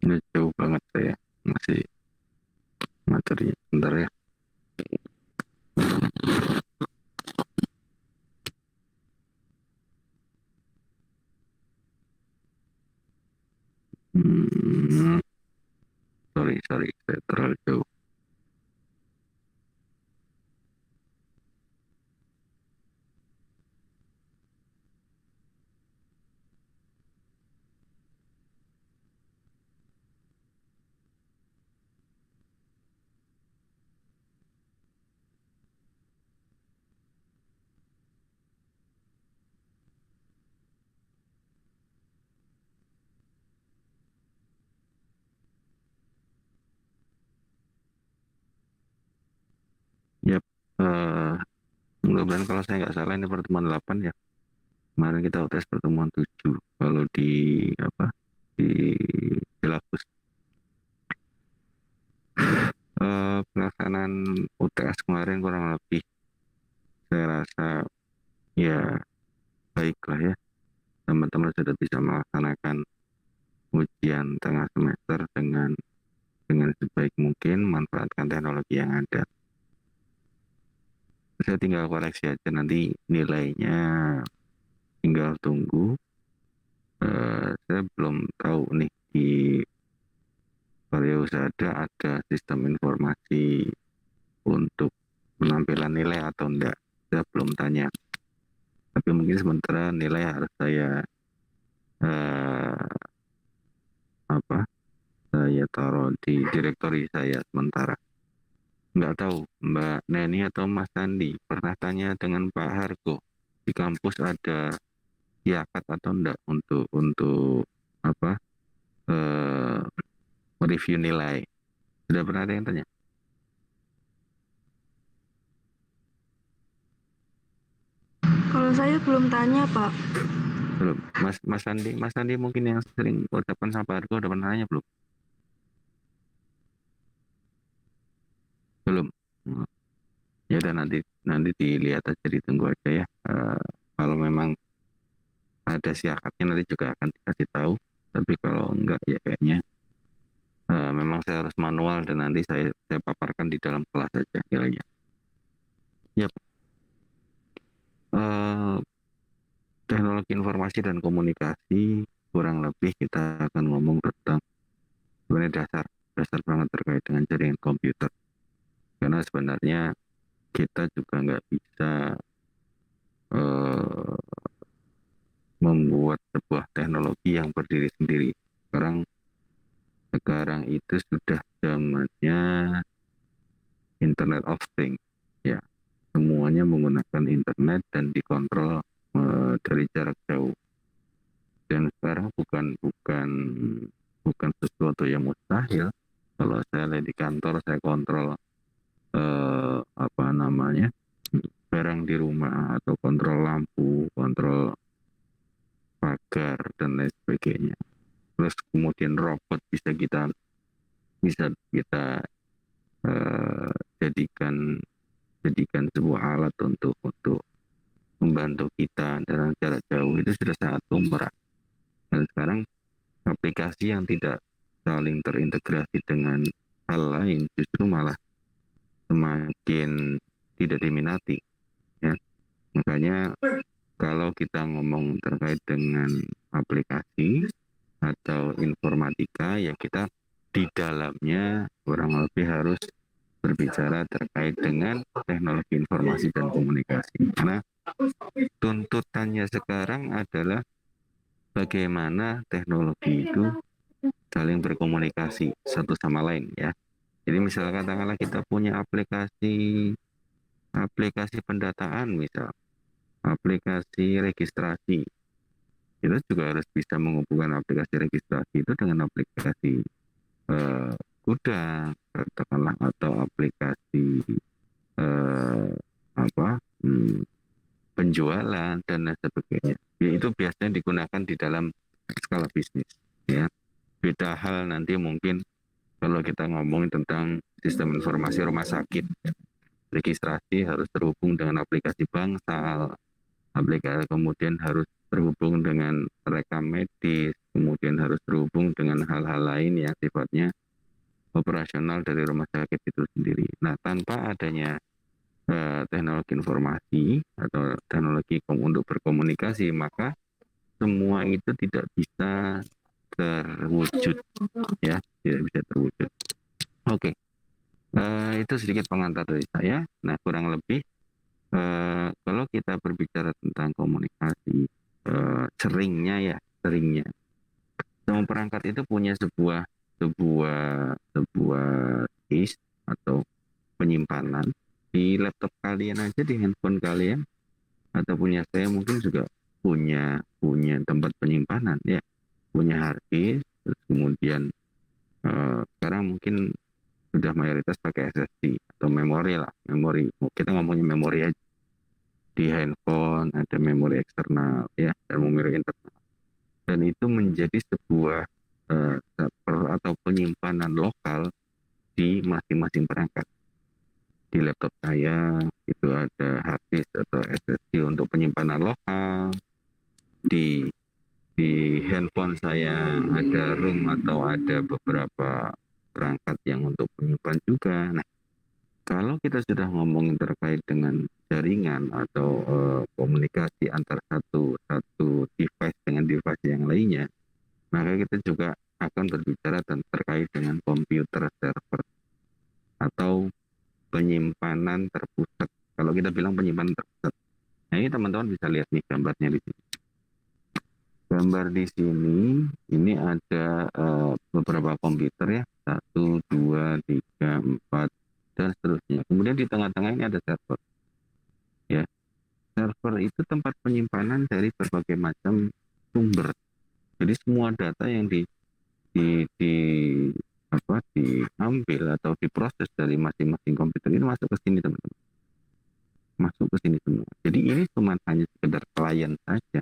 Ini jauh banget saya masih materi. Bentar ya. Hmm, sorry, saya terlalu jauh. Yap, mudah-mudahan kalau saya nggak salah ini pertemuan 8 ya. Kemarin kita UTS pertemuan 7. Kalau di apa di Silabus pelaksanaan UTS kemarin kurang lebih saya rasa ya baiklah ya. Teman-teman sudah bisa melaksanakan ujian tengah semester dengan sebaik mungkin, manfaatkan teknologi yang ada. Saya tinggal koreksi aja nanti nilainya, tinggal tunggu. Saya belum tahu nih di Pariwisata ada sistem informasi untuk penampilan nilai atau enggak. Saya belum tanya. Tapi mungkin sementara nilai harus saya eh, apa? Saya taruh di direktori saya sementara. Nggak tahu Mbak Neni atau Mas Sandi pernah tanya dengan Pak Hargo di kampus ada yakat atau enggak untuk apa mereview nilai. Sudah pernah ada yang tanya? Kalau saya belum tanya, Pak. Belum. Mas Sandi mungkin yang sering ucapan sama Pak Hargo udah pernah nanya belum? Belum. Hmm. Ya udah nanti nanti dilihat aja ditunggu aja ya. Kalau memang ada siakatnya nanti juga akan dikasih tahu. Tapi kalau enggak ya kayaknya memang saya harus manual dan nanti saya paparkan di dalam kelas saja nilainya. Ya, eh, teknologi informasi dan komunikasi kurang lebih kita akan ngomong tentang sebenarnya dasar dasar banget terkait dengan jaringan komputer. Karena sebenarnya kita juga nggak bisa eh, membuat sebuah teknologi yang berdiri sendiri. Sekarang sekarang itu sudah zamannya Internet of Things. Ya, semuanya menggunakan internet dan dikontrol dari jarak jauh. Dan sekarang bukan sesuatu yang mustahil. Kalau saya lihat di kantor, saya kontrol apa namanya barang di rumah atau kontrol lampu, kontrol pagar dan lain sebagainya. Terus kemudian robot bisa kita jadikan jadikan sebuah alat untuk membantu kita dalam jarak jauh itu sudah sangat lumrah. Dan sekarang aplikasi yang tidak saling terintegrasi dengan hal lain justru malah semakin tidak diminati ya. Makanya kalau kita ngomong terkait dengan aplikasi atau informatika ya kita di dalamnya kurang lebih harus berbicara terkait dengan teknologi informasi dan komunikasi. Karena tuntutannya sekarang adalah bagaimana teknologi itu saling berkomunikasi satu sama lain ya. Jadi misalkan katakanlah kita punya aplikasi aplikasi pendataan misal, aplikasi registrasi. Kita juga harus bisa menghubungkan aplikasi registrasi itu dengan aplikasi gudang, katakanlah atau aplikasi eh, apa hmm, penjualan dan lain sebagainya. Ya, itu biasanya digunakan di dalam skala bisnis. Ya, beda hal nanti mungkin kalau kita ngomongin tentang sistem informasi rumah sakit, registrasi harus terhubung dengan aplikasi bangsal, aplikasi kemudian harus terhubung dengan rekam medis, kemudian harus terhubung dengan hal-hal lain yang sifatnya operasional dari rumah sakit itu sendiri. Nah, tanpa adanya teknologi informasi atau teknologi untuk berkomunikasi, maka semua itu tidak bisa terwujud, ya, tidak bisa terwujud. Oke, itu sedikit pengantar dari saya. Nah, kurang lebih kalau kita berbicara tentang komunikasi, seringnya semua perangkat itu punya sebuah disk atau penyimpanan di laptop kalian aja, di handphone kalian, atau punya saya mungkin juga punya punya tempat penyimpanan, ya, punya hard disk. Terus kemudian sekarang mungkin sudah mayoritas pakai SSD atau memori lah, memori, kita ngomongin memori aja. Di handphone ada memori eksternal, ya, dan memori internal, dan itu menjadi sebuah server atau penyimpanan lokal di masing-masing perangkat. Di laptop saya itu ada hard disk atau SSD untuk penyimpanan lokal. Di handphone saya ada ROM atau ada beberapa perangkat yang untuk penyimpan juga. Nah, kalau kita sudah ngomongin terkait dengan jaringan atau komunikasi antar satu device dengan device yang lainnya, maka kita juga akan berbicara terkait dengan komputer server atau penyimpanan terpusat. Kalau kita bilang penyimpanan terpusat, nah ini teman-teman bisa lihat nih gambarnya di sini. Gambar di sini, ini ada beberapa komputer, ya, 1, 2, 3, 4, dan seterusnya. Kemudian di tengah-tengah ini ada server. Ya, server itu tempat penyimpanan dari berbagai macam sumber. Jadi semua data yang di diambil atau diproses dari masing-masing komputer ini masuk ke sini, teman-teman. Masuk ke sini semua. Jadi ini cuma hanya sekedar klien saja.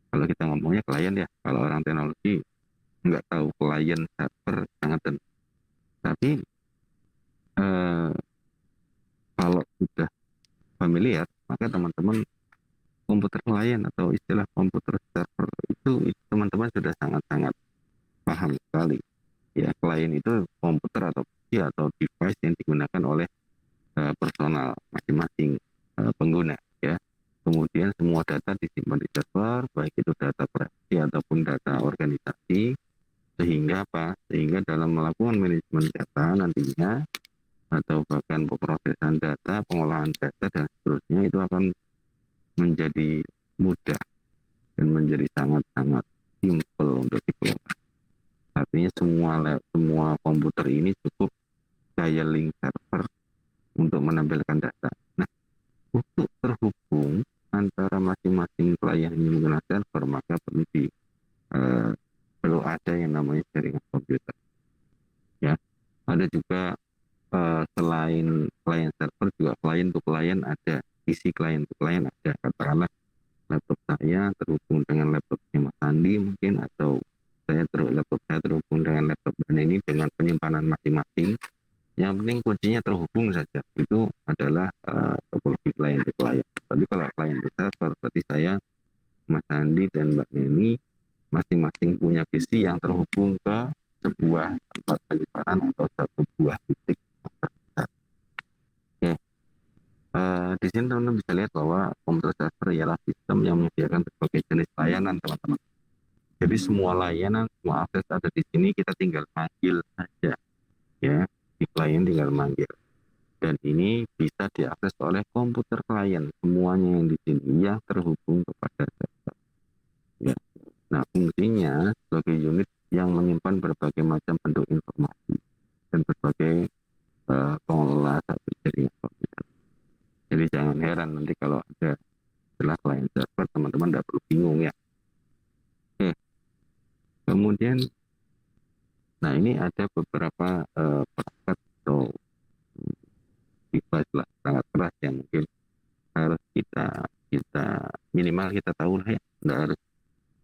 Kalau kita ngomongnya klien, ya, kalau orang teknologi nggak tahu klien server sangat tentu. Tapi kalau sudah familiar, maka teman-teman komputer klien atau istilah komputer server itu teman-teman sudah sangat-sangat paham sekali. Ya, klien itu komputer atau PC atau device yang digunakan oleh personal masing-masing pengguna, ya. Kemudian semua data disimpan di server, baik itu data privasi ataupun data organisasi, sehingga apa? Sehingga dalam melakukan manajemen data nantinya atau bahkan pemrosesan data, pengolahan data dan seterusnya itu akan menjadi mudah dan menjadi sangat-sangat simple untuk dikelola. Artinya semua komputer ini cukup daya link server untuk menampilkan data. Nah, untuk terhubung antara masing-masing klien ini menggunakan server, maka perlu ada yang namanya jaringan komputer. Ya, ada juga selain klien server juga klien to klien ada, isi klien to klien ada. Katakanlah laptop saya terhubung dengan laptopnya Mas Andi mungkin, atau laptop saya terhubung dengan laptop ini dengan penyimpanan masing-masing. Yang penting kuncinya terhubung saja. Itu adalah topologi klien to klien. Tapi kalau klien to server, berarti saya, Mas Andi dan Mbak Neni masing-masing punya PC yang terhubung ke sebuah tempat penyimpanan atau satu buah titik. Oke. Di sini teman-teman bisa lihat bahwa komputer server ialah sistem yang menyediakan berbagai jenis layanan, teman-teman. Jadi semua layanan, semua akses ada di sini, kita tinggal panggil saja, ya. Di klien tinggal manggil. Dan ini bisa diakses oleh komputer klien, semuanya yang di sini yang terhubung kepada server. Ya. Nah, fungsinya sebagai unit yang menyimpan berbagai macam bentuk informasi dan berbagai pengelola satu jaringan komputer. Jadi jangan heran nanti kalau ada istilah klien server, teman-teman tidak perlu bingung, ya. Oke. Kemudian, nah ini ada beberapa perangkat atau device lah, sangat keras yang mungkin harus kita minimal kita tahu lah, ya. Nggak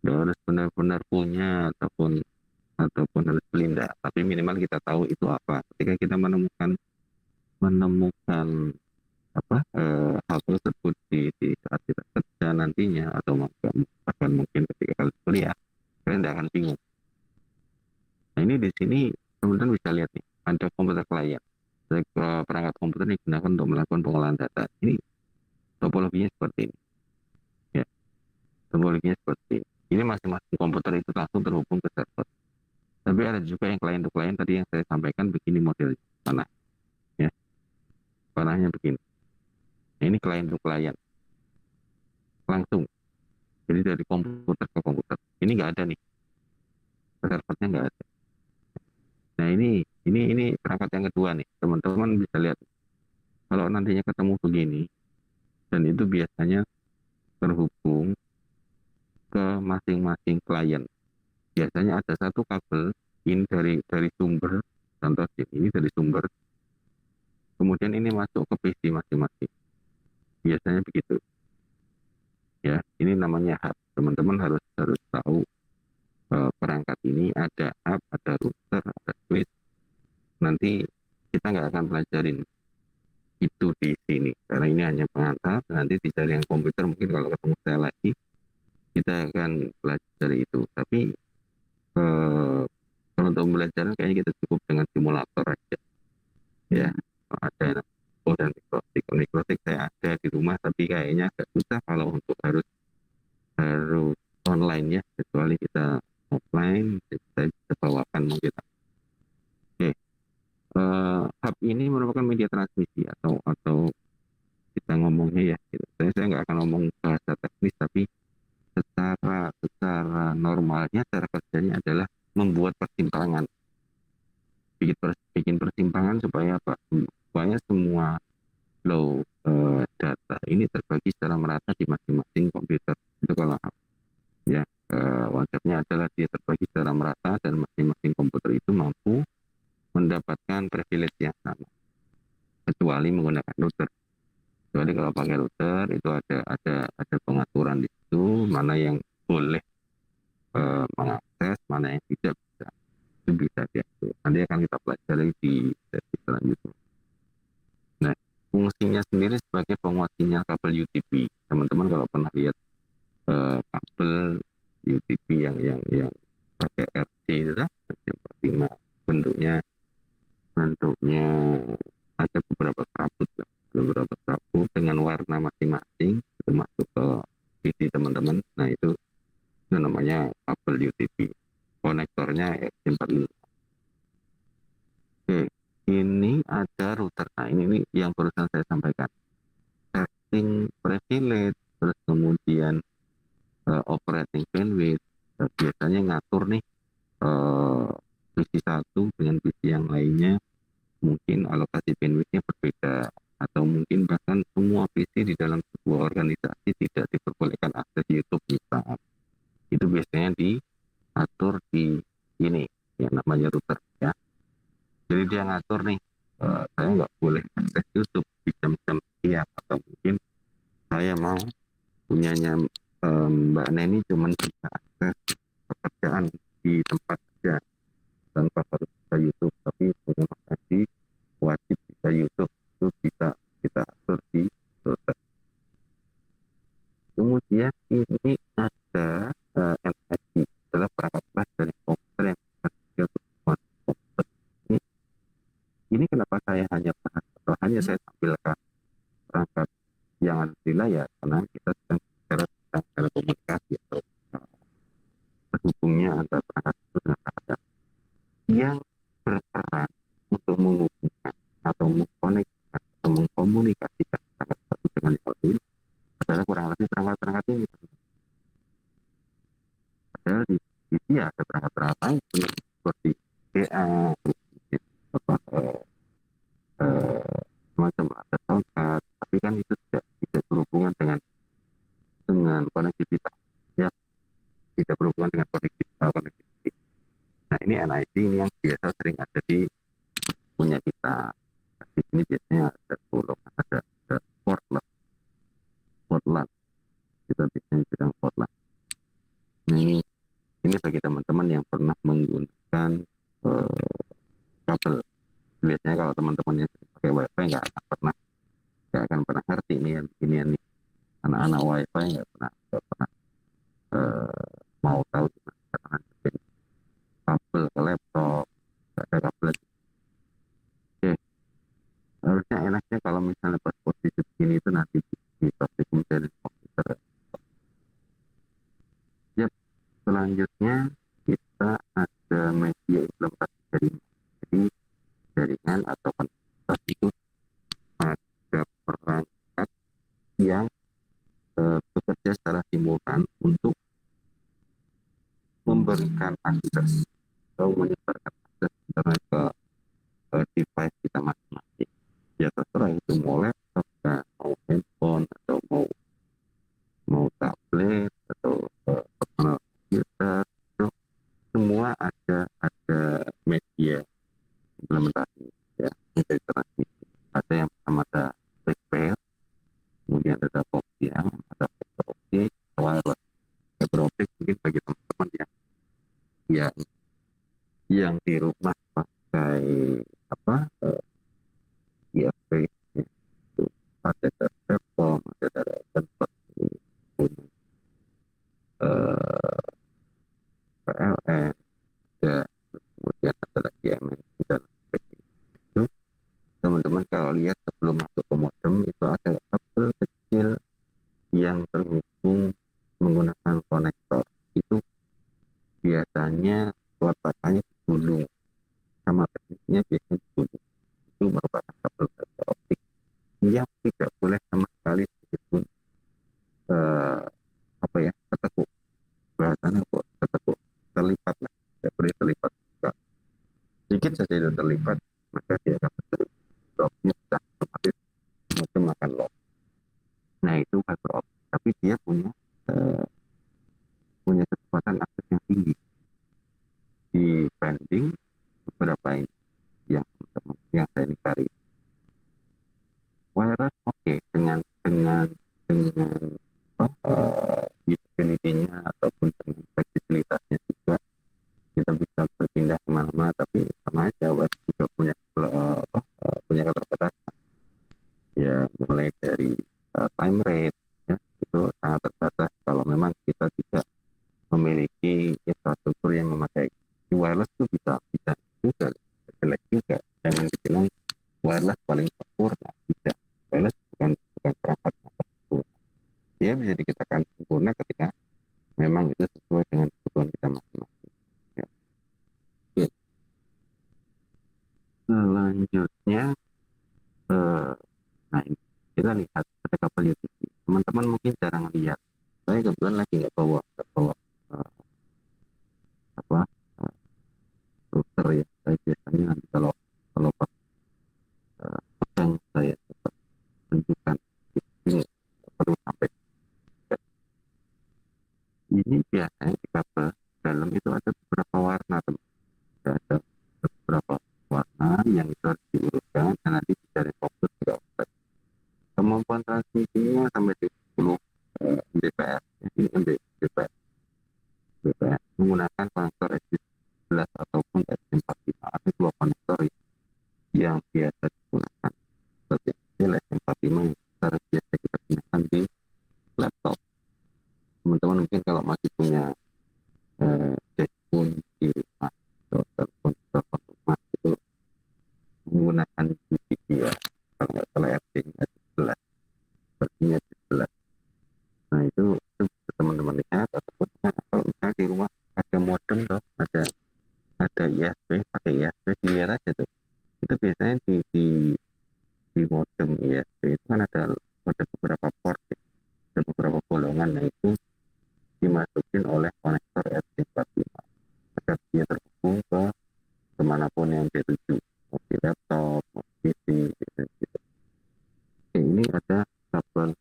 harus benar-benar punya ataupun harus beli, tapi minimal kita tahu itu apa. Ketika kita menemukan hal tersebut di saat kita kerja nantinya, atau bahkan topologinya seperti ini. Ya, topologinya seperti ini. Ini masing-masing komputer itu langsung terhubung ke server. Tapi ada juga yang client to client tadi yang saya sampaikan begini modelnya. Panah, ya, panahnya begini. Nah, ini client to client langsung. Jadi dari komputer ke komputer. Ini nggak ada nih, servernya nggak ada. Nah ini perangkat yang kedua nih, teman-teman bisa lihat. Kalau nantinya ketemu begini, dan itu biasanya terhubung ke masing-masing klien. Biasanya ada satu kabel ini dari sumber, contoh ini dari sumber, kemudian ini masuk ke PC masing-masing. Biasanya begitu. Ya, ini namanya hub. Teman-teman harus tahu perangkat ini ada hub, ada router, ada switch. Nanti kita nggak akan pelajarin itu di sini karena ini hanya pengantar. Nanti di jaringan komputer mungkin kalau ketemu saya lagi kita akan pelajari itu. Tapi kalau untuk pembelajaran kayaknya kita cukup dengan simulator aja. Ya, ada dan mikrotik saya ada di rumah, tapi kayaknya agak susah kalau untuk harus online ya, kecuali kita offline saya bisa bawakan mungkin. Oke, hub ini merupakan media transmisi atau kita ngomongnya ya, gitu. Saya nggak akan ngomong bahasa teknis, tapi secara normalnya cara kerjanya adalah membuat persimpangan, bikin persimpangan supaya apa? Supaya semua flow data ini terbagi secara merata di masing-masing komputer. Itu kalau ya konsepnya adalah dia terbagi secara merata dan masing-masing komputer itu mampu mendapatkan privilege yang sama, kecuali menggunakan router. Kecuali kalau pakai router itu ada pengaturan di situ, mana yang boleh mengakses, mana yang tidak bisa. Itu bisa diatur. Nanti akan kita pelajari di sesi selanjutnya. Nah, fungsinya sendiri sebagai penguat sinyal kabel UTP. Teman-teman kalau pernah lihat kabel UTP yang pakai RC itu kan, bentuknya ada beberapa serabut dengan warna masing-masing itu masuk ke PC teman-teman. Nah itu namanya kabel UTP, konektornya RC45. Oke, ini ada router. Nah ini yang barusan saya sampaikan, setting privilege, terus kemudian operating bandwidth. Biasanya ngatur nih PC satu dengan PC yang lainnya, mungkin alokasi bandwidthnya berbeda, atau mungkin bahkan semua PC di dalam sebuah organisasi tidak diperbolehkan akses YouTube misalnya. Itu biasanya diatur di ini yang namanya router ya. Jadi dia ngatur nih, saya nggak boleh akses YouTube di jam-jam siang, atau mungkin saya mau punyanya Mbak Neni cuma bisa akses pekerjaan di tempat kerja tanpa harus bisa YouTube, tapi punya Mas Adi wajib bisa YouTube, itu bisa kita atur di router. Kemudian ini ada MSI, adalah perangkat keras dari komputer yang tersedia untuk semua komputer. Ini kenapa saya hanya bahas atau hanya saya tampilkan perangkat yang ada di layar, karena kita sedang bicara tentang telekomunikasi atau terhubungnya antara perangkat itu dengan perangkat yang berperan untuk menghubungkan atau mengkonekkan atau mengkomunikasikan perangkat satu dengan yang lain adalah kurang lebih perangkat-perangkat ini. Padahal di sini ada perangkat-perangkat lain seperti PA, semacam ada soundcard, tapi kan itu tidak berhubungan dengan konektivitas, ya, tidak berhubungan dengan konektivitas. Nah ini NIC ini yang biasa sering ada di punya kita. Di sini biasanya ada portland, kita biasanya bilang portland. Ini bagi teman-teman yang pernah menggunakan kabel. Biasanya kalau teman-teman yang pakai wifi nggak akan pernah ngerti ini nih. Anak-anak wifi nggak pernah mau tahu gimana kabel ke laptop, nggak ada kabel. Oke, harusnya enaknya kalau misalnya pas posisi begini itu nanti topik mencari komputer. Yap, selanjutnya kita ada media implementasi jaringan. Jadi jaringan atau konektivitas itu ada perangkat yang bekerja secara simultan untuk memberikan akses atau menyebarkan akses internet ke device kita masing-masing. Ya terserah itu mau laptop, mau handphone, atau mau tablet, atau personal computer, itu semua ada media implementasi, ya, media transmisi. Ada yang pertama ada backpair, kemudian ada coaxial, ada fiber optik, wireless. Fiber optik mungkin bagi teman-teman yang yang di rumah pakai apa ISP, itu ada dari Telkom, ada dari Telkom, PLN, ada, kemudian ada lagi MNC dan sebagainya. Itu teman-teman kalau lihat sebelum masuk ke modem itu ada kabel kecil yang terhubung menggunakan konektor. Itu biasanya letakannya di gunung, sama tekniknya biasanya di gunung. Itu merupakan kabel fiber optik yang tidak boleh sama sekali meskipun apa ya, ketekuk, bahasanya kok ketekuk, terlipat lah, tidak boleh terlipat. Sedikit saja itu terlipat, maka dia akan terlipat, dropnya sudah otomatis mungkin makan lock. Nah itu fiber optik, tapi dia eh, punya kecepatan akses yang tinggi dibanding beberapa ini yang saya cari. Wireless oke, dengan usability-nya ataupun dengan fleksibilitasnya juga kita bisa berpindah kemana-mana, tapi sama aja wireless juga punya keterbatasan, ya, mulai dari time rate, ya, itu sangat terbatas kalau memang kita tidak memiliki infrastruktur yang memadai. Wireless itu bisa bisa juga jelek juga, jangan dibilang wireless paling sempurna, tidak. Wireless bukan perangkat yang sempurna, dia bisa dikatakan sempurna ketika memang itu sesuai dengan kebutuhan kita masing-masing, ya. Oke. Selanjutnya nah ini kita lihat ada kabel USB. Teman-teman mungkin jarang lihat, saya kebetulan lagi nggak bawa apa router, ya. Saya biasanya nanti kalau kalau pas pegang saya tetap tunjukkan ini, perlu sampai. Ini biasanya di kabel dalam itu ada beberapa warna, teman. Ada beberapa warna yang itu harus diurutkan dan nanti dicari fokus juga. Kemampuan transmisinya sampai di 10 Mbps. Ini Mbps menggunakan konektor SC11 ataupun SC45. Ada dua konektor yang biasa digunakan. Seperti SC45 yang biasa kita gunakan di laptop. Teman-teman mungkin kalau masih punya telepon di rumah atau telepon rumah itu menggunakan UPC, ya, kalau nggak salah RC-nya 11, sepertinya 11. Nah itu teman-teman lihat, ataupun kalau misalnya di rumah ada modem tuh, ada ISP, pakai ISP, dilihat aja tuh. Itu biasanya di modem ISP itu kan ada beberapa port, ya. Ada beberapa bolongan, nah itu dimasukin oleh konektor RC45 agar dia terhubung ke kemanapun yang dituju, mau di laptop, mau di PC, gitu. Oke, ini ada kabel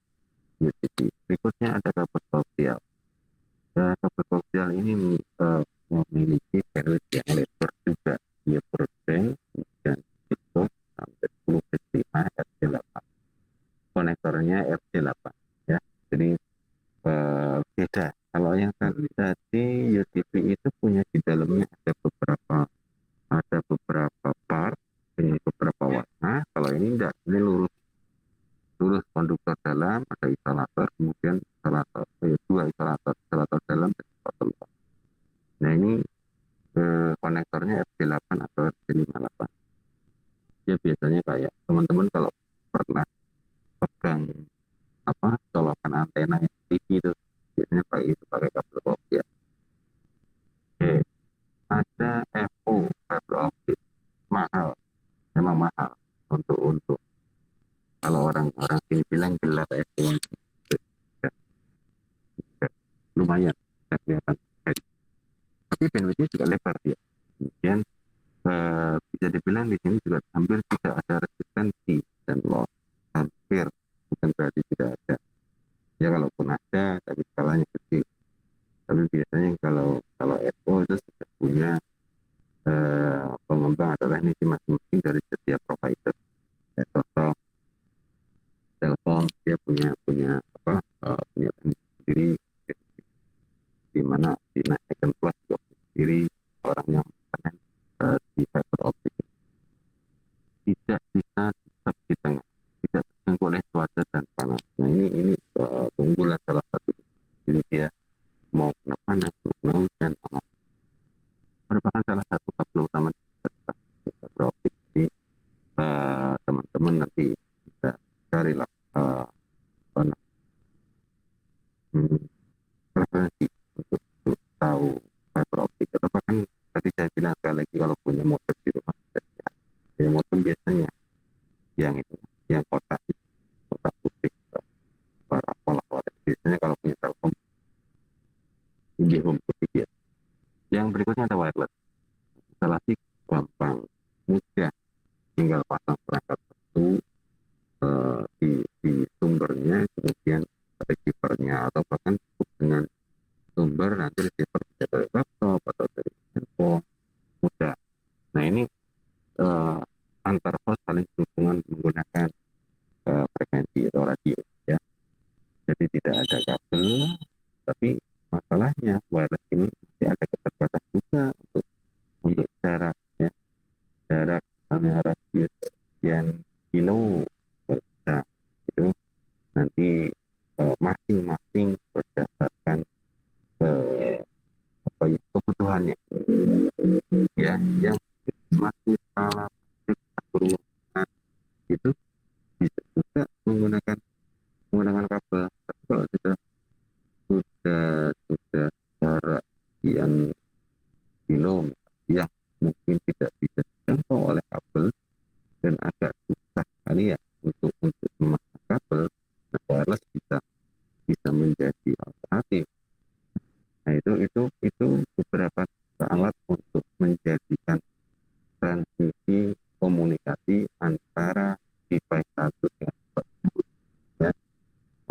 USB. Berikutnya ada kabel koaksial. Kabel koaksial ini memiliki bandwidth yang lebar juga, dia broadband dan cukup sampai 10,5 RJ8. Konektornya RJ8, ya. Jadi beda. Kalau yang tadi USB itu punya di dalamnya ada beberapa part dengan beberapa warna. Kalau ini enggak, ini lurus konduktor dalam, ada isolator, kemudian dua isolator dalam dan isolator luar. Nah ini konektornya RJ8 atau RJ58. Ya biasanya kayak teman-teman kalau pernah pegang antena yang TV itu biasanya pakai kabel coax ya. Oke, ada FO fiber optic, mahal, memang mahal untuk kalau orang-orang sini bilang gelap FO lumayan kelihatan, tapi bandwidthnya juga lebar ya. Kemudian bisa dibilang di sini juga hampir tidak ada resistensi dan loss, hampir, bukan berarti tidak ada ya, kalaupun ada tapi skalanya kecil. Tapi biasanya kalau kalau FO itu sudah punya pengembang atau teknisi masing-masing dari setiap provider ya, contoh Telkom dia punya apa punya teknisi sendiri, di mana di Second Plus juga sendiri orang yang di fiber optic tidak bisa tetap di tengah, tidak terganggu oleh cuaca dan panas. Nah ini keunggulan salah satu. Jadi dia mau kena panas, mau kena hujan, merupakan salah satu kabel utama fiber optik. Jadi teman-teman nanti bisa carilah apa preferensi untuk tahu fiber optik, atau bahkan tadi saya bilang sekali lagi kalau punya modem di rumah ya, modem biasanya yang itu yang kotak putih pola biasanya kalau punya Telkom ini home putih ya. Yang berikutnya ada wireless, instalasi gampang, mudah, tinggal pasang perangkat satu di sumbernya, kemudian receivernya, atau bahkan cukup dengan sumber nanti receiver bisa dari laptop atau dari handphone, mudah. Nah ini antar host saling berhubungan menggunakan frekuensi atau radio ya. Jadi tidak ada kabel, tapi masalahnya wireless ini masih ada keterbatasan juga untuk jarak ya, jarak misalnya radius sekian kilo, nah, itu nanti masing-masing berdasarkan apa ya, kebutuhannya ya, yang masih salah berulang itu bisa juga menggunakan kabel. Tapi kalau sudah jarak sekian kilo yang mungkin tidak bisa dijangkau oleh kabel dan agak susah sekali ya untuk memasang kabel, nah wireless bisa menjadi alternatif. Nah itu beberapa alat untuk menjadikan transmisi komunikasi antara device satu dengan device ya.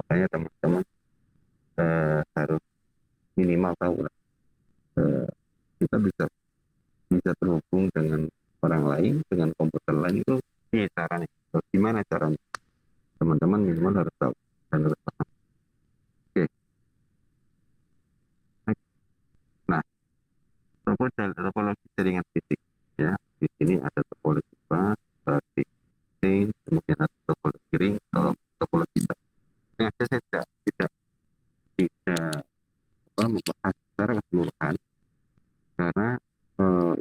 Makanya teman-teman harus minimal tahu lah, kita bisa terhubung dengan orang lain, dengan komputer lain itu caranya, gimana caranya, teman-teman minimal harus tahu dan harus paham. Oke, nah topologi jaringan fisik ya, di sini ada topologi bus, basic, chain, kemudian ada topologi ring, topologi bus. Yang saya tidak membahas secara keseluruhan karena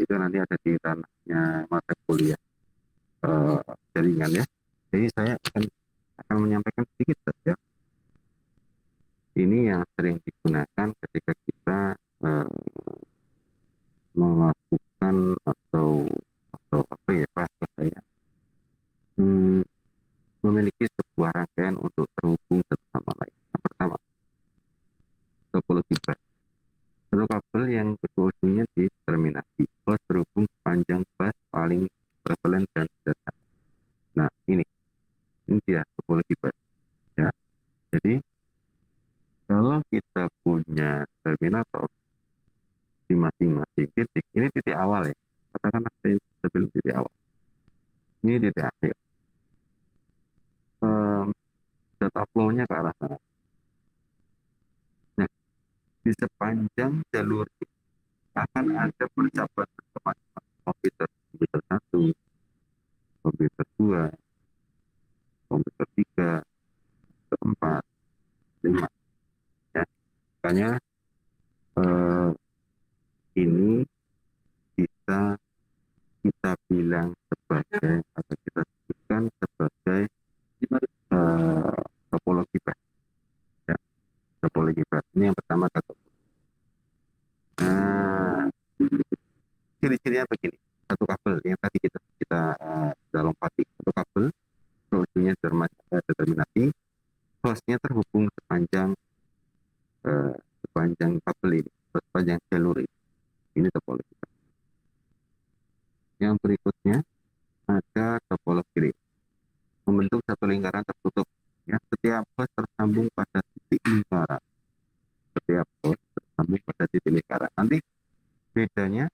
itu nanti ada di ranahnya mata kuliah jaringan ya. Jadi saya akan menyampaikan sedikit saja. Ini yang sering digunakan ketika kita melakukan atau apa ya bahasa saya, memiliki sebuah rangkaian untuk terhubung satu sama lain. Yang pertama, topologi bus. Satu kabel yang kedua ujungnya diterminasi, bus berhubung sepanjang bus paling prevalen dan sederhana. Nah ini dia topologi bus ya. Jadi kalau kita punya terminator di masing-masing titik, ini titik awal ya, katakanlah saya bilang titik awal, ini titik akhir, data flow-nya ke arah sana. Nah, di sepanjang jalur akan ada percepatan kemacetan komputer 1, komputer 2, komputer 3, 4, 5 ya. Makanya ini bisa kita bilang sebagai atau kita sebutkan sebagai topologi bus ya. Ini yang pertama satu. Nah, ciri-cirinya begini. Satu kabel yang tadi kita lompati, satu kabel ujungnya determinasi, hostnya terhubung sepanjang kabel ini, sepanjang jalur ini. Ini topologi. Yang berikutnya ada topologi ring, membentuk satu lingkaran tertutup. Ya, setiap host tersambung pada titik lingkaran. Setiap host tersambung pada titik lingkaran. Nanti bedanya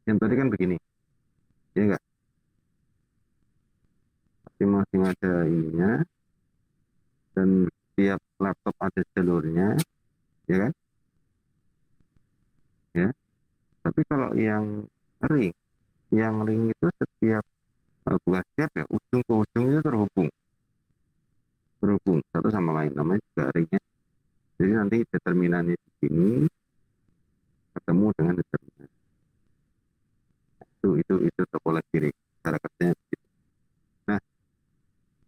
yang tadi kan begini, ya enggak? Masing-masing ada ininya, dan setiap laptop ada jalurnya, ya kan? Ya. Tapi kalau yang ring itu setiap bukan setiap ya, ujung ke ujung itu terhubung satu sama lain, namanya juga ringnya. Jadi nanti determinannya di sini ketemu dengan determinan. Itu topologi ring. Cara kerjanya begitu. Nah,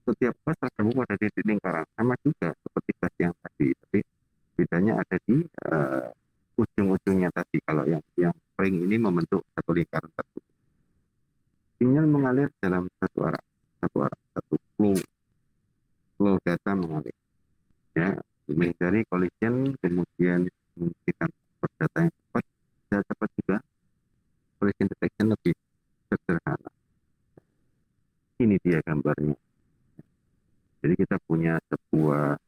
setiap bus terhubung pada titik lingkaran, sama juga seperti bus yang tadi, tapi bedanya ada di ujung-ujungnya tadi. Kalau yang ring ini membentuk satu lingkaran tertutup. Sinyal mengalir dalam satu arah, satu flow data mengalir. Ya, menghindari collision, kemudian memungkinkan data yang cepat, dan cepat juga collision detection lebih sederhana. Ini dia gambarnya. Jadi kita punya sebuah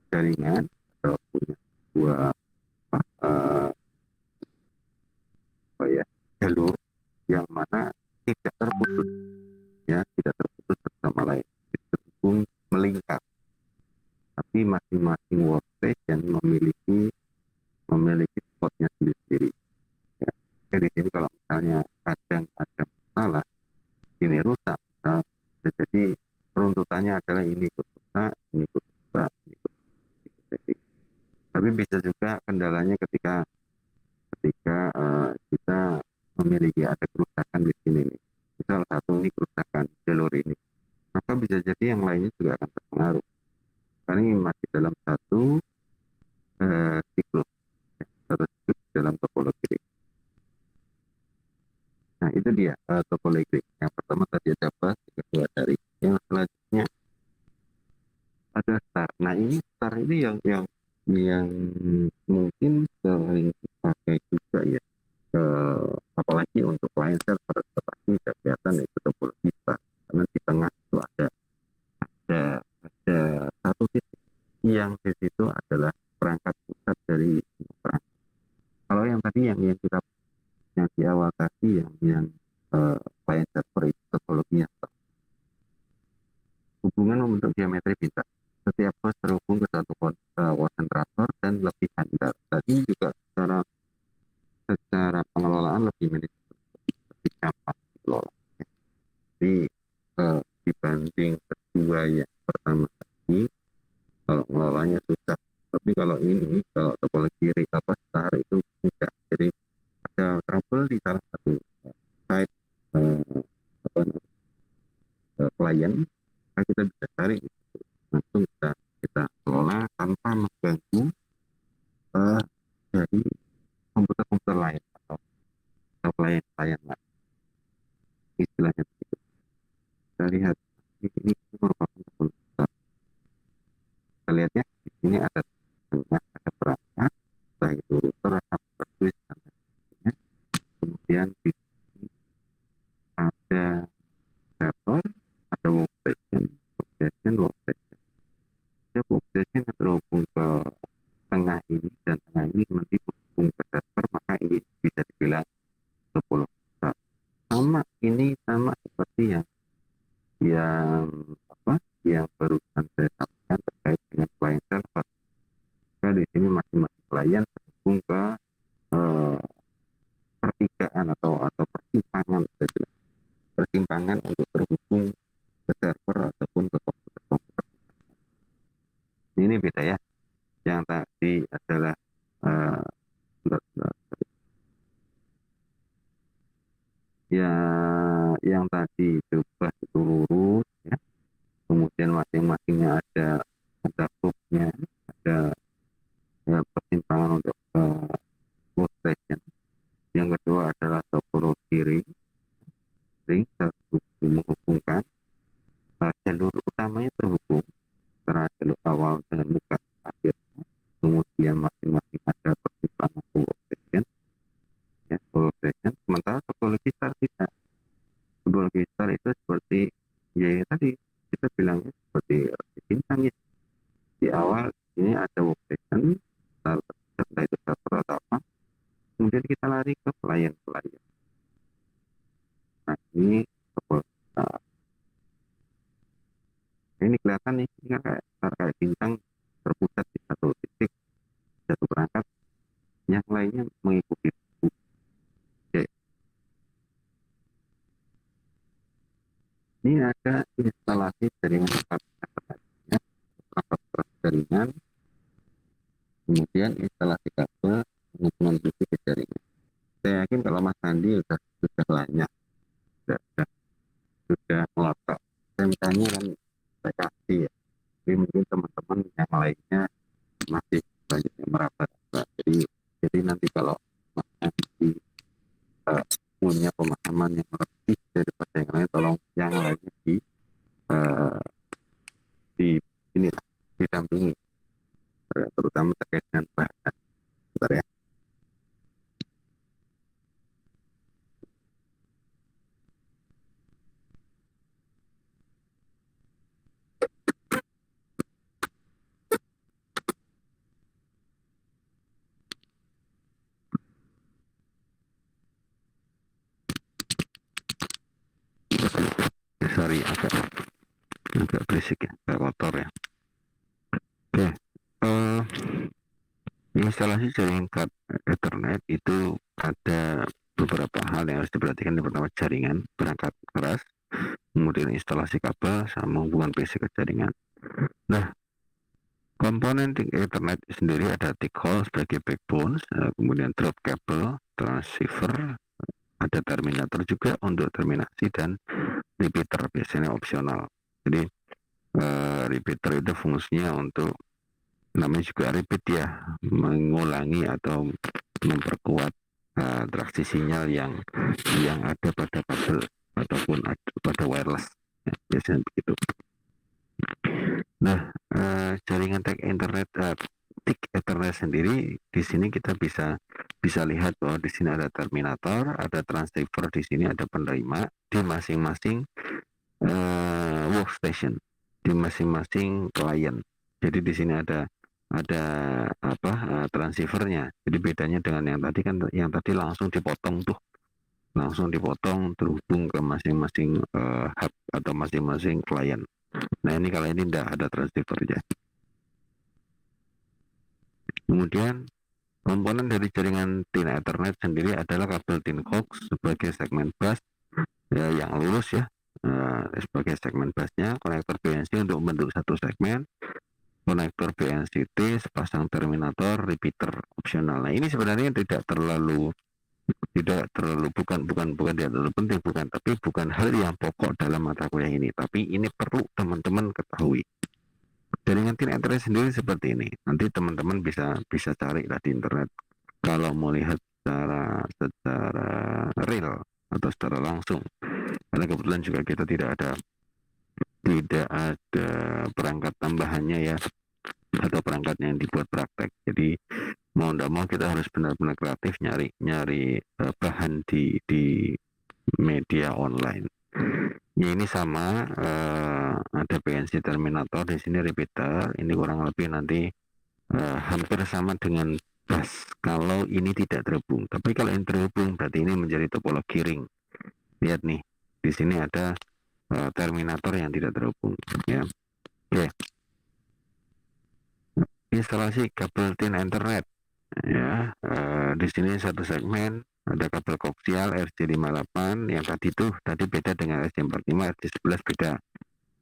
jaringan atau punya sebuah jalur yang mana tidak terputus, ya, tidak terputus bersama lain, terhubung melingkar, tapi masing-masing workstation memiliki spotnya sendiri. Ya. Jadi ini kalau misalnya kadang ada masalah, ini rusak, nah, jadi peruntutannya adalah ini ikut rusak, ini ikut rusak, ini ikut rusak. Tapi bisa juga kendalanya ketika kita memiliki ada kerusakan di sini nih. Misal satu ini kerusakan jalur ini, maka bisa jadi yang lainnya juga akan terpengaruh. Karena ini masih dalam satu siklus, dalam topologi. Nah, itu dia topologi. Yang pertama tadi ada bus, yang kedua dari. Yang selanjutnya ada star. Nah, ini star ini yang mungkin sering dipakai juga ya. Apalagi untuk client server, tetapi tidak kelihatan itu topologi star. Karena di tengah itu ada satu titik yang di situ adalah perangkat pusat dari perangkat. Kalau yang tadi yang kita yang di awal tadi yang client server itu topologinya hubungan membentuk geometri bintang. Setiap host terhubung ke satu konsentrator dan lebih handal. Tadi juga secara pengelolaan lebih gampang dikelola. Jadi dibanding kedua yang pertama tadi, kalau mengelolanya susah. Tapi kalau topologi star itu mudah. Jadi ada trouble di salah satu site klien, kita bisa cari langsung kita kelola tanpa mengganggu dari komputer-komputer lain atau klien-klien lain. Istilahnya begitu. Kita lihat ini merupakan komputer. Kita lihatnya di sini ada perangkat, entah itu router atau switch dan sebagainya. Kemudian di sini ada server, ada workstation yang terhubung ke tengah ini, dan tengah ini nanti berhubung ke server, maka ini bisa dibilang 10. Sama seperti yang barusan saya sampaikan terkait dengan client server. Maka di sini masing-masing klien terhubung ke pertigaan atau persimpangan untuk terhubung ke server ataupun ke komputer. Ini beda ya. Yang tadi adalah yang tadi bebas itu lurus, ring menghubungkan jalur utamanya terhubung antara jalur awal dengan muka akhir, kemudian masing-masing ada persimpangan full operation, ya, full operation. Sementara topologi star tidak. Topologi star itu seperti ya tadi kita bilangnya seperti bintang ya. Di awal ini ada operation, setelah itu server atau apa, kemudian kita lari ke pelayan-pelayan. Nah ini topologi star. Ini kelihatan nih, ini kan kayak bintang terpusat di satu titik, satu perangkat, yang lainnya mengikuti. Oke. Ini ada instalasi jaringan internetnya, perangkat jaringan, kemudian instalasi kabel, penghubungan Bluetooth ke jaringan. Saya yakin kalau Mas Andi sudah banyak, sudah melotok. Saya misalnya kan saya kasih ya, tapi mungkin teman-teman yang lainnya masih banyak yang meraba-raba. Jadi nanti kalau Mas Andi punya pemahaman yang lebih daripada yang lain, tolong yang lainnya di inilah didampingi, terutama terkait dengan bahasa. Bentar ya. Sorry, agak berisik ya, agak kotor ya. Oke, instalasi jaringan Ethernet itu ada beberapa hal yang harus diperhatikan. Yang pertama jaringan, perangkat keras, kemudian instalasi kabel sama hubungan PC ke jaringan. Nah, komponen Ethernet sendiri ada thick hole sebagai backbone, kemudian drop cable, transceiver, ada terminator juga untuk terminasi, dan repeater biasanya opsional. Jadi repeater itu fungsinya untuk, namanya juga repeat ya, mengulangi atau memperkuat traksi sinyal yang ada pada kabel ataupun pada wireless, ya, biasanya begitu. Nah, jaringan TIC Ethernet sendiri di sini kita bisa lihat bahwa di sini ada terminator, ada transceiver, di sini ada penerima di masing-masing workstation, di masing-masing klien. Jadi di sini ada transceivernya. Jadi bedanya dengan yang tadi langsung dipotong terhubung ke masing-masing hub atau masing-masing klien. Nah ini kalau ini tidak ada transceivernya. Kemudian komponen dari jaringan TIN Ethernet sendiri adalah kabel TIN coax sebagai segmen bus ya, yang lurus ya, sebagai segmen busnya, konektor BNC untuk membentuk satu segmen, konektor BNCT, sepasang terminator, repeater opsional. Nah ini sebenarnya tidak terlalu bukan tidak terlalu penting, tapi bukan hal yang pokok dalam mata kuliah ini, tapi ini perlu teman-teman ketahui. Jaringan TIN Ethernet sendiri seperti ini. Nanti teman-teman bisa cari lah di internet. Kalau mau lihat secara real atau secara langsung, karena kebetulan juga kita tidak ada perangkat tambahannya ya, atau perangkat yang dibuat praktek. Jadi mau tidak mau kita harus benar-benar kreatif nyari bahan di media online. Ya ini sama, ada PNC terminator, di sini repeater. Ini kurang lebih nanti hampir sama dengan bus kalau ini tidak terhubung. Tapi kalau ini terhubung berarti ini menjadi topologi ring. Lihat nih, di sini ada terminator yang tidak terhubung. Ya, oke. Instalasi kabel TIN Ethernet. Ya, di sini satu segmen. Ada kabel koaksial RJ58 yang tadi beda dengan RJ45, RJ11 beda.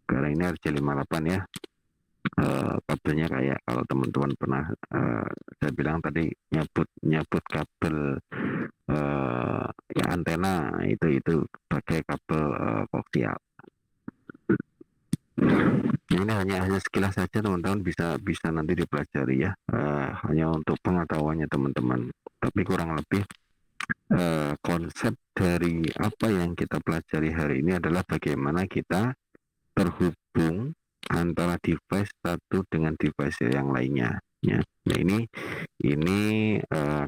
Karena ini RJ58 ya. Kabelnya kayak kalau teman-teman pernah saya bilang tadi nyabut kabel ya antena itu pakai kabel koaksial. Ini hanya sekilas saja teman-teman, bisa nanti dipelajari ya, hanya untuk pengetahuannya teman-teman. Tapi kurang lebih konsep dari apa yang kita pelajari hari ini adalah bagaimana kita terhubung antara device satu dengan device yang lainnya. Ya, nah ini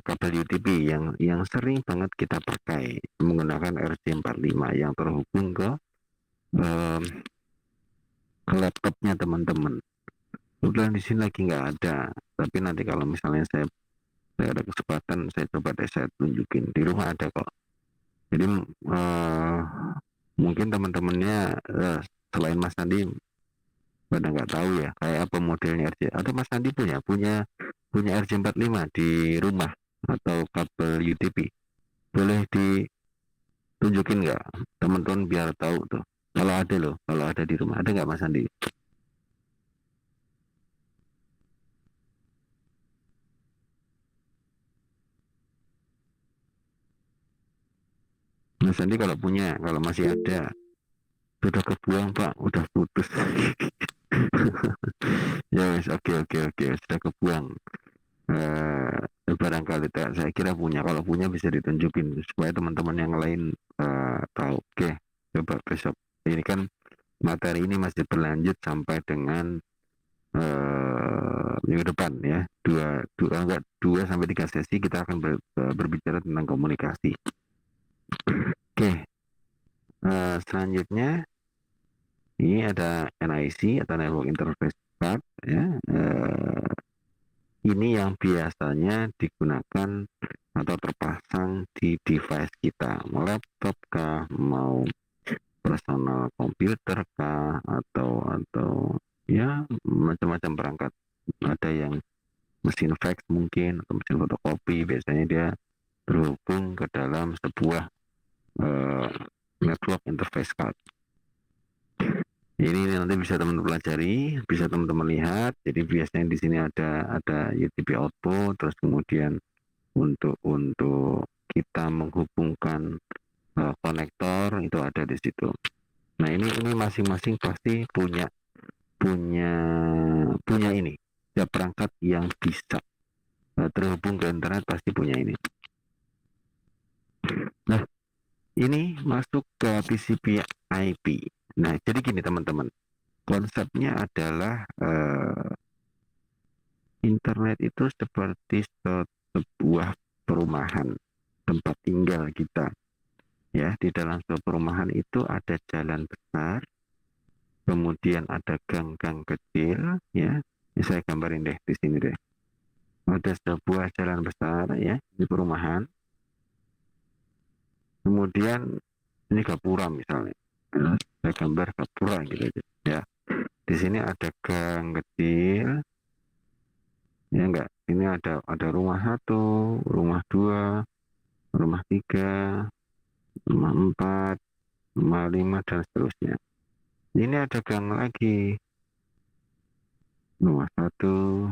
kabel UTP yang sering banget kita pakai menggunakan RJ45 yang terhubung um, ke laptopnya teman-teman. Kebetulan di sini lagi nggak ada, tapi nanti kalau misalnya saya ada kesempatan, saya coba deh saya tunjukin. Di rumah ada kok. Jadi mungkin teman-temannya selain Mas Andi pada nggak tahu ya kayak apa modelnya RJ. Atau Mas Andi punya RJ45 di rumah atau kabel UTP. Boleh ditunjukin nggak teman-teman biar tahu tuh. Kalau ada loh, kalau ada di rumah ada nggak Mas Andi? Mas Andi kalau punya, kalau masih ada, sudah kebuang Pak, udah putus. Ya wes, oke, sudah kebuang. Barangkali saya kira punya, kalau punya bisa ditunjukin supaya teman-teman yang lain tahu. Oke, coba besok. Ini kan materi ini masih berlanjut sampai dengan minggu depan ya. Dua sampai tiga sesi kita akan berbicara tentang komunikasi. Oke, selanjutnya ini ada NIC atau Network Interface Card ya. Ini yang biasanya digunakan atau terpasang di device kita, mau laptop kah, mau personal komputer kah, atau ya macam-macam perangkat. Ada yang mesin fax mungkin atau mesin fotokopi, biasanya dia terhubung ke dalam sebuah network interface card. Ini nanti bisa teman-teman pelajari, bisa teman-teman lihat. Jadi biasanya di sini ada UTP output, terus kemudian untuk kita menghubungkan konektor itu ada di situ. Nah ini masing-masing pasti punya ini ya, perangkat yang bisa terhubung ke internet pasti punya ini. Nah ini masuk ke TCP IP. Nah jadi gini teman-teman, konsepnya adalah internet itu seperti sebuah perumahan, tempat tinggal kita. Ya, di dalam sebuah perumahan itu ada jalan besar, kemudian ada gang-gang kecil, ya. Ini saya gambarin deh di sini deh. Ada sebuah jalan besar ya di perumahan. Kemudian ini gapura misalnya. Saya gambar gapura gitu aja. Ya. Di sini ada gang kecil, ya enggak. Ini ada rumah satu, rumah dua, rumah tiga, rumah empat, rumah lima dan seterusnya. Ini ada gang lagi, rumah satu,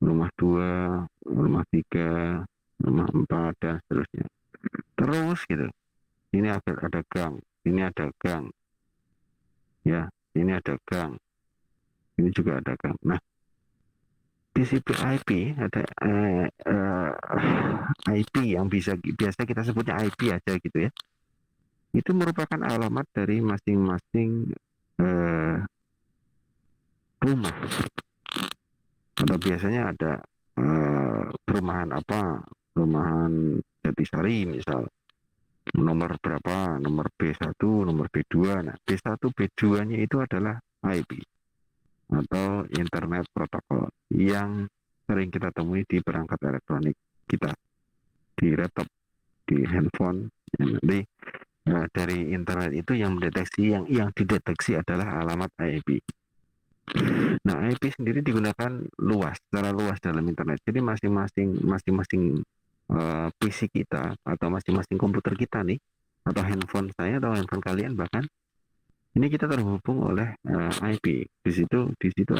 rumah dua, rumah tiga, rumah empat dan seterusnya. Terus gitu. Ini ada gang, ini ada gang, ya, ini ada gang, ini juga ada gang. Nah, TCP IP ada IP yang biasa kita sebutnya IP aja gitu ya. Itu merupakan alamat dari masing-masing rumah. Atau biasanya ada perumahan apa, perumahan Jatisari misal, nomor berapa, nomor B1, nomor B2. Nah, B1, B2-nya itu adalah IP atau Internet Protocol yang sering kita temui di perangkat elektronik kita, di laptop, di handphone. Ya, nanti dari internet itu yang mendeteksi, yang dideteksi adalah alamat IP. Nah, IP sendiri digunakan secara luas dalam internet. Jadi masing-masing PC kita atau masing-masing komputer kita nih, atau handphone saya atau handphone kalian bahkan, ini kita terhubung oleh IP. Di situ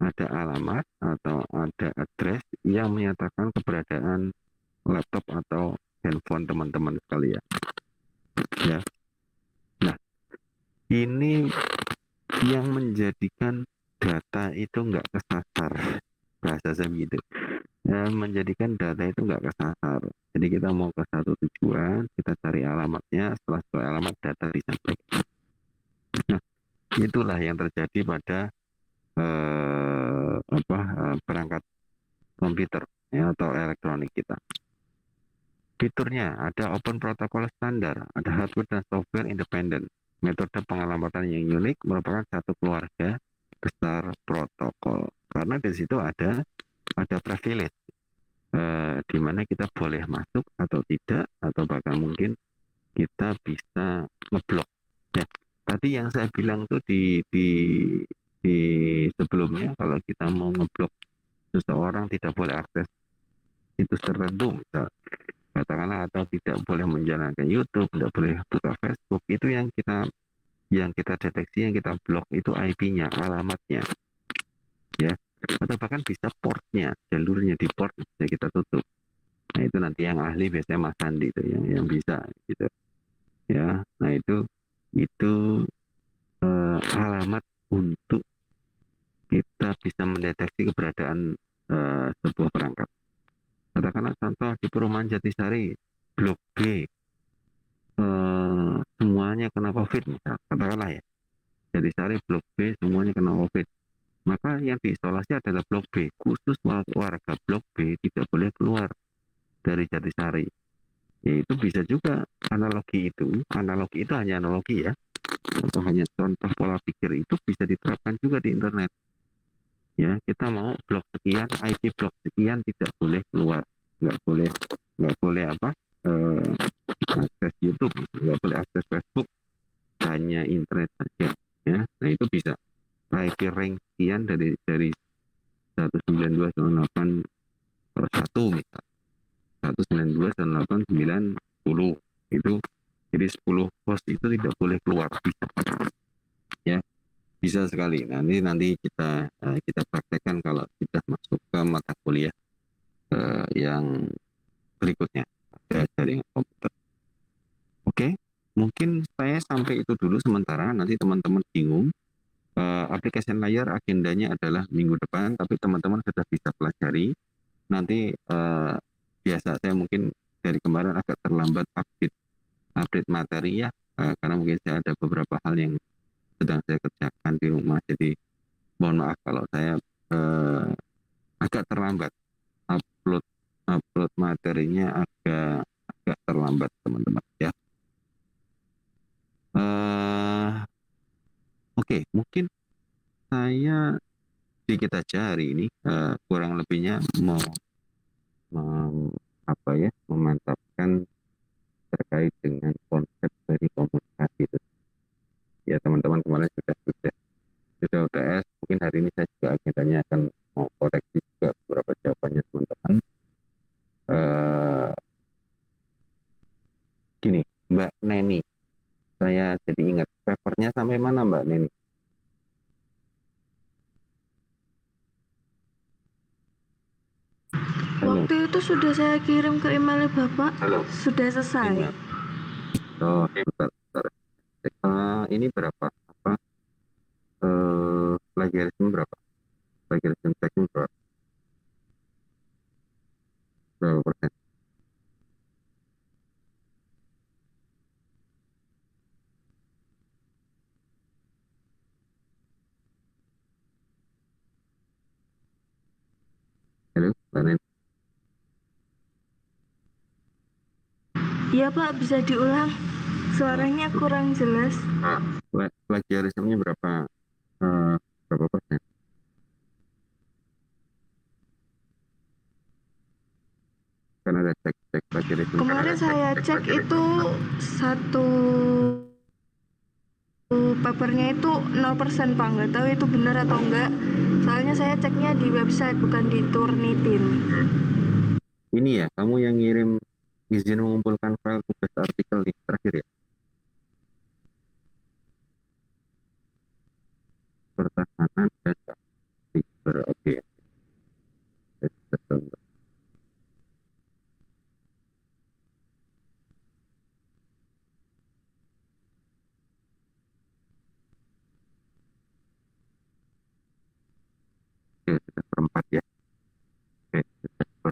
ada alamat atau ada address yang menyatakan keberadaan laptop atau handphone teman-teman sekalian. Ya. Nah, ini yang menjadikan data itu nggak kesasar, bahasa saya begitu. menjadikan data itu nggak kesasar. Jadi kita mau ke satu tujuan, kita cari alamatnya, setelah sesuai alamat data disampaikan. Nah, itulah yang terjadi pada perangkat komputer ya, atau elektronik kita. Fiturnya ada open protocol standar, ada hardware dan software independen. Metode pengalamatan yang unik merupakan satu keluarga besar protokol. Karena di situ ada privilege, di mana kita boleh masuk atau tidak, atau bahkan mungkin kita bisa ngeblok. Ya, tadi yang saya bilang tuh di sebelumnya, kalau kita mau ngeblok seseorang tidak boleh akses situs tertentu, misal katakanlah, atau tidak boleh menjalankan YouTube, tidak boleh buka Facebook, itu yang kita deteksi, yang kita blok itu IP-nya, alamatnya, ya, atau bahkan bisa portnya, jalurnya di port bisa kita tutup. Nah itu nanti yang ahli biasanya Mas Sandi itu yang bisa gitu, ya. Nah itu alamat untuk kita bisa mendeteksi keberadaan sebuah perangkat. Katakanlah contoh di perumahan Jatisari, Blok B, semuanya kena COVID, misal, katakanlah ya, Jatisari Blok B semuanya kena COVID. Maka yang diisolasi adalah Blok B, khusus warga Blok B tidak boleh keluar dari Jatisari. Ya, itu bisa juga analogi itu hanya analogi ya, atau hanya contoh pola pikir, itu bisa diterapkan juga di internet. Ya, kita mau blok sekian, IP blok sekian tidak boleh keluar, nggak boleh eh, akses YouTube, nggak boleh akses Facebook, hanya internet saja. Ya, nah itu bisa IP rank sekian dari 192.168.1 misal, 192.168.910 itu, jadi 10 host itu tidak boleh keluar, bisa ya, bisa sekali. Nanti kita praktekkan kalau kita masuk ke mata kuliah yang berikutnya, ada jaringan komputer. Oke, mungkin saya sampai itu dulu sementara. Nanti teman-teman bingung, application layer agendanya adalah minggu depan, tapi teman-teman sudah bisa pelajari. Nanti biasa saya mungkin dari kemarin agak terlambat update materi ya, karena mungkin saya ada beberapa hal yang sedang saya kerjakan di rumah. Jadi mohon maaf kalau saya agak terlambat upload upload materinya, agak agak terlambat teman-teman ya. Oke, mungkin saya sedikit aja hari ini, kurang lebihnya mau memantapkan terkait dengan konsep dari komunikasi itu. Ya teman-teman kemarin sudah UTS, mungkin hari ini saya juga agendanya akan mau koreksi juga beberapa jawabannya teman-teman. Gini, Mbak Neni, saya jadi ingat papernya sampai mana Mbak Neni? Halo. Waktu itu sudah saya kirim ke email Bapak. Halo. Sudah selesai. Email. Oh, bentar. Ini berapa? Plagiarisme berapa? Plagiarisme checking berapa persen? Halo, Mbak Neni. Iya Pak, bisa diulang. Suaranya kurang jelas. Plagiarismenya berapa persen? Karena ada cek plagiarisme. Kemarin saya cek itu satu papernya itu 0% Pak. Nggak tahu itu benar atau enggak. Soalnya saya ceknya di website bukan di Turnitin. Ini ya, kamu yang ngirim izin mengumpulkan file tugas artikel di terakhir ya? Pertahanan dan cyber, oke. Oke, sudah perempat ya. Oke, sudah.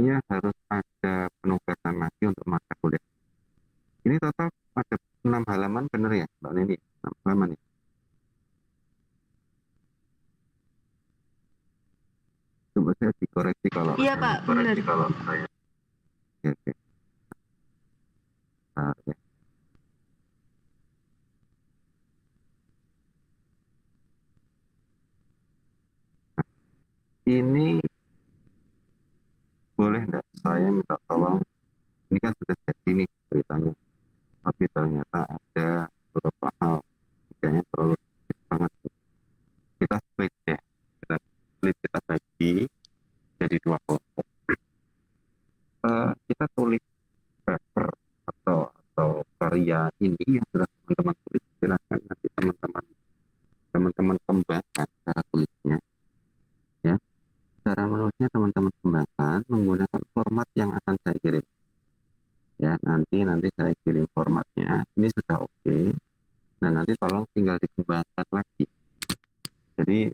saya harus ada penugasan lagi untuk mata kuliah. Ini total ada 6 halaman, benar ya Mbak Nini? 6 halaman ya? Coba saya dikoreksi kalau Iya Pak, benar. saya. Oke, oke. Ya. Ini boleh nggak saya minta tolong? Ini kan sudah jadi nih ceritanya, tapi ternyata ada beberapa hal kayaknya terlalu sedikit banget. Kita split ya, kita bagi jadi 2 kelompok. Kita tulis paper atau karya ini yang sudah teman-teman tulis, silahkan nanti teman-teman kembangkan cara tulisnya ya. Cara menulisnya teman-teman kembangkan menggunakan format yang akan saya kirim ya. Nanti saya kirim formatnya, ini sudah oke. Nah, nanti tolong tinggal dikembangkan lagi. Jadi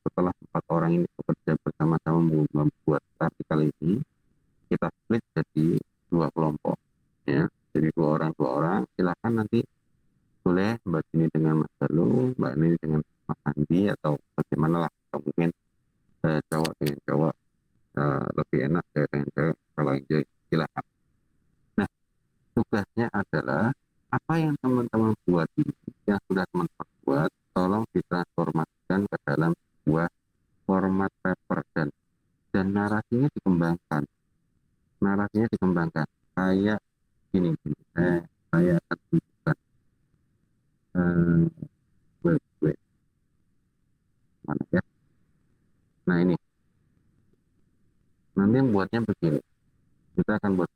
setelah 4 orang ini bekerja bersama-sama membuat artikel ini, kita split jadi 2 kelompok ya. Jadi 2 orang silahkan nanti boleh Mbak Dini dengan Mas Galuh, Mbak Nini dengan Mas Andi, atau bagaimana lah, atau mungkin cowok dengan cowok lebih enak dengan cewek, kalau enjoy silahkan. Nah, tugasnya adalah apa yang teman-teman buat ini, yang sudah teman-teman buat, tolong ditransformasikan ke dalam sebuah format paper, dan narasinya dikembangkan kayak gini, saya akan tunjukkan web mana ya. Nah, ini nanti yang buatnya begini, kita akan buat.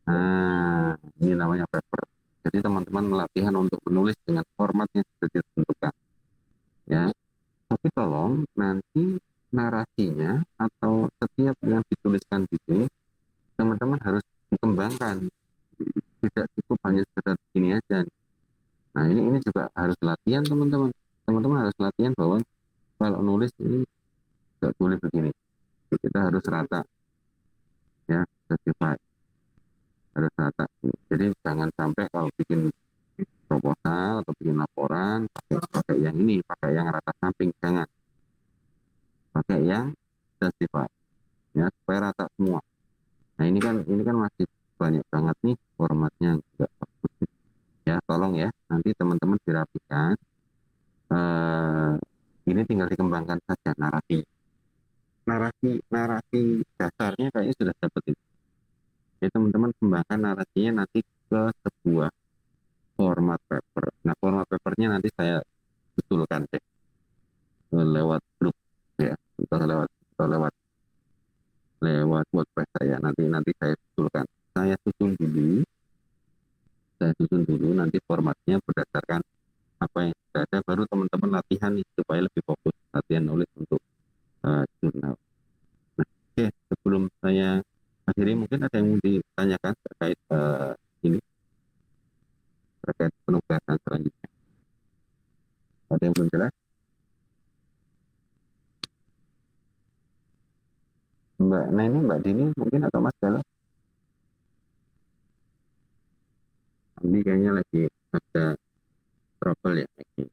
Nah, ini namanya paper. Jadi teman-teman melatihan untuk menulis dengan format yang sudah ditentukan ya. Tapi tolong nanti narasinya atau setiap yang dituliskan di sini teman-teman harus dikembangkan, tidak cukup hanya sekedar begini aja. Nah, ini juga harus latihan teman-teman harus latihan bahwa kalau nulis ini nggak boleh begini, kita harus rata ya, certified, harus rata. Jadi jangan sampai kalau bikin proposal atau bikin laporan pakai yang ini, pakai yang rata samping, jangan pakai yang certified ya, supaya rata semua. Nah, ini kan masih banyak banget nih formatnya juga bagus ya. Tolong ya, nanti teman-teman dirapikan. Ini tinggal dikembangkan saja narasi dasarnya kayaknya sudah dapat itu. Jadi teman-teman kembangkan narasinya nanti ke sebuah format paper. Nah, format papernya nanti saya usulkan deh lewat grup ya, atau lewat WordPress saya. Nanti saya susun dulu nanti formatnya berdasarkan apa yang sudah ada, baru teman-teman latihan nih supaya lebih fokus latihan nulis untuk jurnal. Nah, oke, sebelum saya akhiri, mungkin ada yang mau ditanyakan terkait ini, terkait penugasan selanjutnya. Ada yang belum jelas? Mbak Neni, Mbak Dini mungkin, atau Mas Galuh? Ini kayaknya lagi ada trouble ya lagi.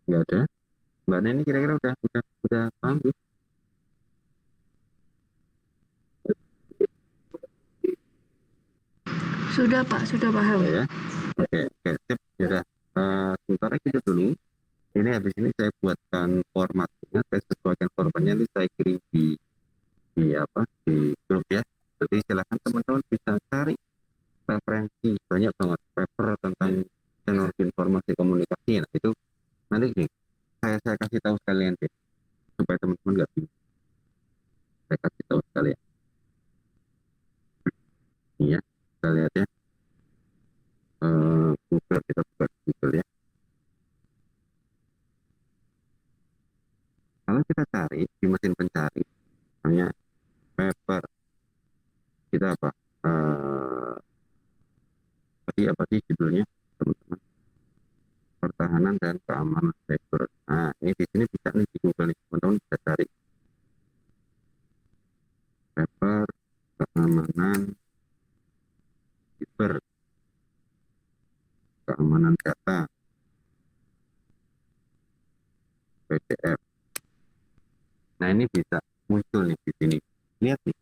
Nggak ada. Mbak Neni kira-kira udah paham tuh? Sudah Pak, sudah paham. Ya. Oke, sip. Ya udah. Sementara kita dulu. Ini habis ini saya buatkan formatnya, saya sesuaikan formatnya, nanti saya kirim di grup ya. Jadi silakan teman-teman bisa cari referensi, banyak banget paper tentang teknologi informasi komunikasi. Nah, itu nanti nih saya kasih tahu sekalian deh, supaya teman-teman nggak bingung. Saya kasih tahu sekalian. Iya, kita lihat ya. Google, kita buka Google ya. Kalau kita cari di mesin pencari, namanya paper, kita tadi apa sih judulnya teman-teman? pertahanan dan keamanan cyber. Nah, ini di sini bisa nih di Google nih, teman-teman bisa cari cyber keamanan cyber, keamanan data, PDF. Nah, ini bisa muncul nih di sini. Lihat nih,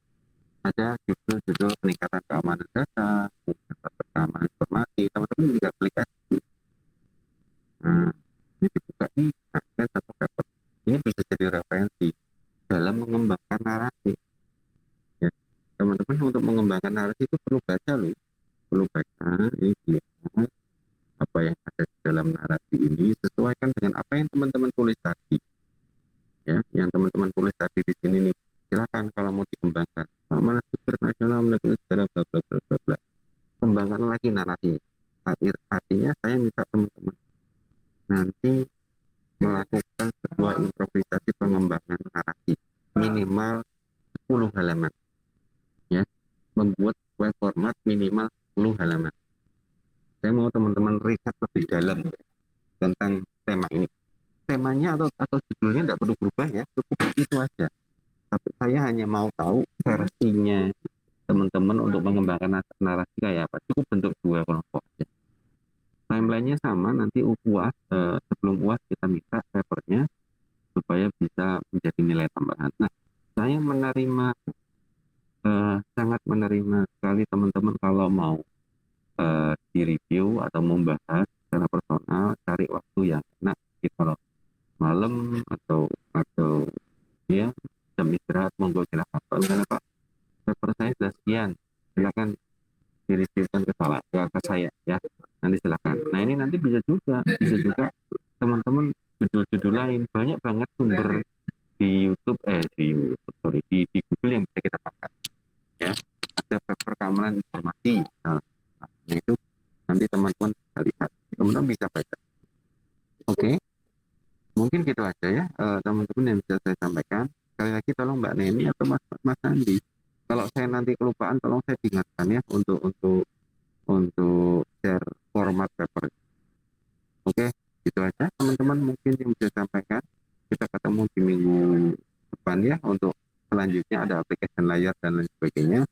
ada judul-judul peningkatan keamanan data, peningkatan keamanan informasi. Teman-teman juga klik aja. Nah, ini dibuka nih, nah, satu paper. Ini bisa jadi referensi dalam mengembangkan narasi. Ya, teman-teman untuk mengembangkan narasi itu perlu baca loh, perlu baca. Ini dia apa yang ada di dalam narasi ini sesuaikan dengan apa yang teman-teman tulis tadi. Ya, yang teman-teman tulis tadi di sini nih, silakan kalau mau dikembangkan. Mana nasional melakukan segala bla bla bla bla bla. Kembangkan lagi narasi. Artinya saya minta teman-teman nanti melakukan sebuah improvisasi pengembangan narasi minimal 10 halaman, ya, membuat web format minimal 10 halaman. Saya mau teman-teman riset lebih dalam tentang tema ini. Temanya atau judulnya tidak perlu berubah ya, cukup itu aja. Tapi saya hanya mau tahu versinya teman-teman untuk mengembangkan narasi kayak apa. Cukup bentuk 2 kelompok aja. Timelinenya sama, nanti UAS, sebelum UAS kita minta papernya supaya bisa menjadi nilai tambahan. Nah, saya sangat menerima sekali teman-teman kalau mau di-review atau membahas secara personal, cari waktu yang enak, kalau malam atau ya jam istirahat, monggo silakan. Kalau Pak, paper saya sudah sekian, silakan di-reviewkan ke saya ya. Nanti silakan. Nah, ini nanti bisa juga teman-teman judul-judul lain, banyak banget sumber di YouTube, di Google yang bisa kita pakai ya. Ada paper keamanan informasi, nah itu nanti teman-teman bisa lihat, teman-teman bisa baca. Oke, mungkin gitu aja ya teman-teman yang bisa saya sampaikan. Sekali lagi tolong Mbak Neni atau Mas Andi, kalau saya nanti kelupaan tolong saya diingatkan ya untuk share format paper. Oke, gitu aja teman-teman mungkin yang bisa saya sampaikan. Kita ketemu di minggu depan ya, untuk selanjutnya ada aplikasi layar dan lain sebagainya.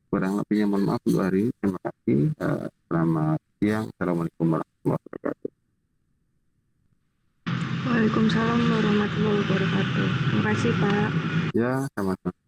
Kurang lebihnya mohon maaf untuk hari ini. Terima kasih. Selamat siang. Assalamualaikum warahmatullahi wabarakatuh. Waalaikumsalam warahmatullahi wabarakatuh. Terima kasih Pak. Ya, sama-sama.